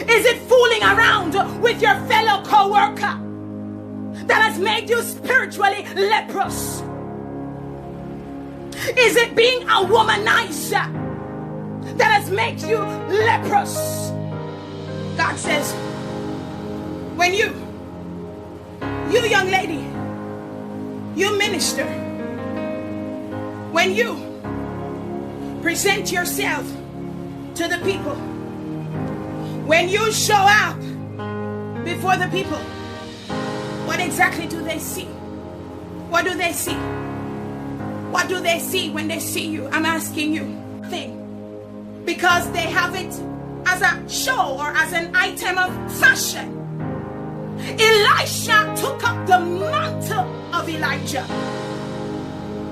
Is it fooling around with your fellow co-worker that has made you spiritually leprous? Is it being a womanizer that has made you leprous? God says, when you young lady, you minister, when you present yourself to the people, when you show up before the people, what exactly do they see? What do they see? What do they see when they see you? I'm asking you. Because they have it as a show or as an item of fashion. Elisha took up the mantle of Elijah.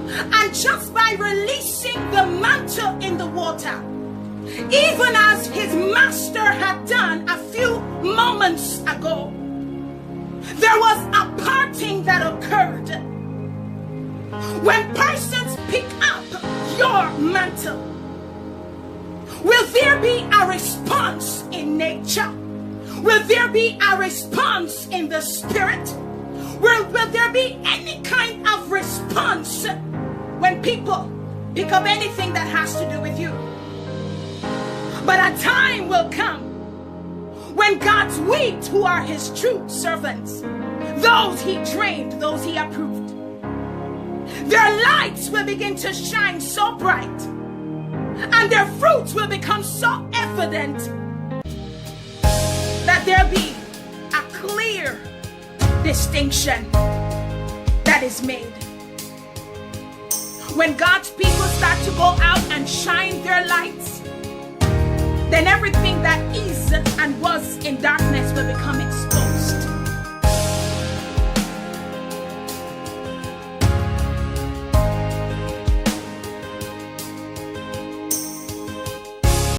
And just by releasing the mantle in the water, even as his master had done a few moments ago, there was a parting that occurred. When persons pick up your mantle, will there be a response in nature? Will there be a response in the spirit? Will there be any kind of response when people pick up anything that has to do with you? But a time will come when God's wheat, who are his true servants, those he trained, those he approved, their lights will begin to shine so bright and their fruits will become so evident that there'll be a clear distinction that is made. When God's people start to go out and shine their lights, then everything that is and was in darkness